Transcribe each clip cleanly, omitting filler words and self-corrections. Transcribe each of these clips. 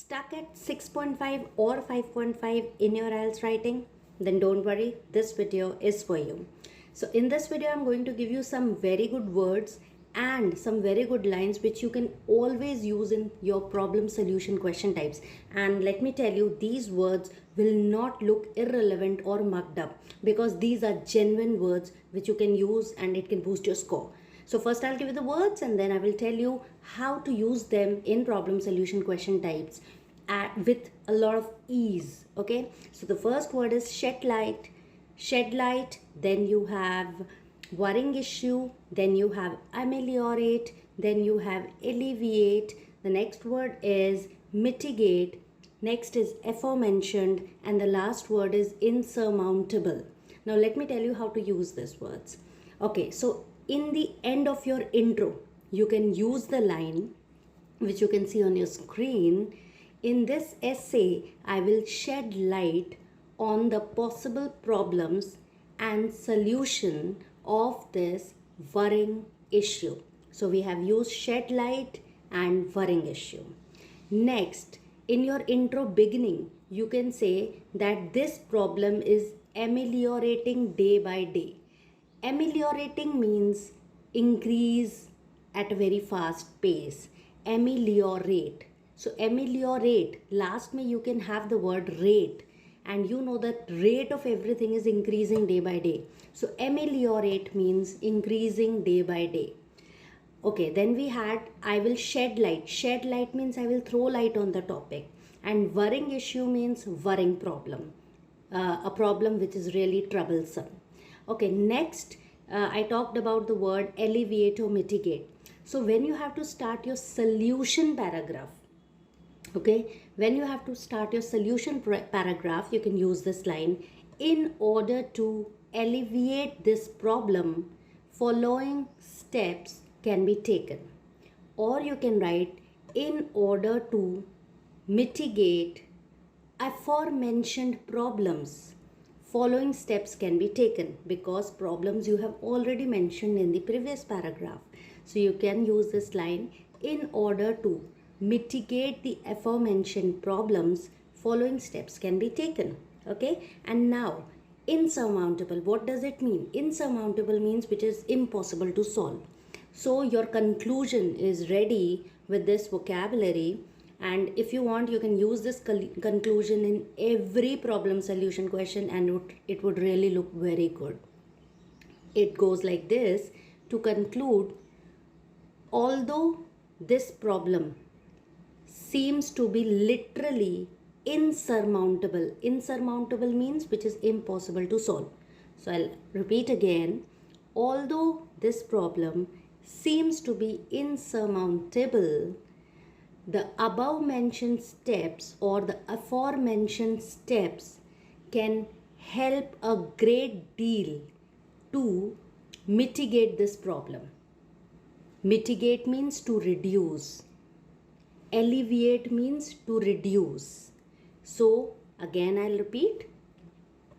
Stuck at 6.5 or 5.5 in your IELTS writing? Then don't worry, this video is for you. So in this video, I'm going to give you some very good words and some very good lines which you can always use in your problem solution question types. And let me tell you, these words will not look irrelevant or mucked up because these are genuine words which you can use and it can boost your score. So first I'll give you the words and then I will tell you how to use them in problem solution question types with a lot of ease. Okay, so the first word is shed light. Shed light, then you have worrying issue, then you have ameliorate, then you have alleviate. The next word is mitigate, next is aforementioned, and the last word is insurmountable. Now let me tell you how to use these words. Okay, so in the end of your intro, you can use the line which you can see on your screen. In this essay, I will shed light on the possible problems and solution of this worrying issue. So we have used shed light and worrying issue. Next, in your intro beginning, you can say that this problem is ameliorating day by day. Ameliorating means increase at a very fast pace. Ameliorate. So ameliorate, last में you can have the word rate, and you know that rate of everything is increasing day by day. So ameliorate means increasing day by day. Okay, then we had I will shed light. Shed light means I will throw light on the topic. And worrying issue means worrying problem. A problem which is really troublesome. Okay, next I talked about the word alleviate or mitigate. So when you have to start your solution paragraph, okay, when you have to start your solution paragraph, you can use this line: in order to alleviate this problem, following steps can be taken. Or you can write, in order to mitigate aforementioned problems, following steps can be taken, because problems you have already mentioned in the previous paragraph. So you can use this line: in order to mitigate the aforementioned problems, following steps can be taken. Okay, and now insurmountable, what does it mean? Insurmountable means which is impossible to solve. So your conclusion is ready with this vocabulary, and if you want, you can use this conclusion in every problem solution question and it would really look very good. It goes like this: to conclude, although this problem seems to be literally insurmountable. Insurmountable means which is impossible to solve. So I'll repeat again: although this problem seems to be insurmountable, the above mentioned steps or the aforementioned steps can help a great deal to mitigate this problem. Mitigate means to reduce. Alleviate means to reduce. So again I'll repeat: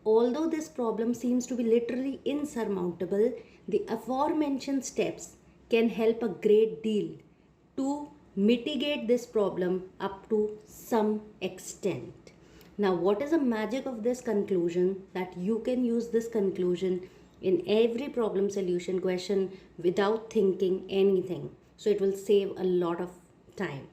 although this problem seems to be literally insurmountable, the aforementioned steps can help a great deal to mitigate this problem up to some extent. Now what is the magic of this conclusion? That you can use this conclusion in every problem solution question without thinking anything. So it will save a lot of time.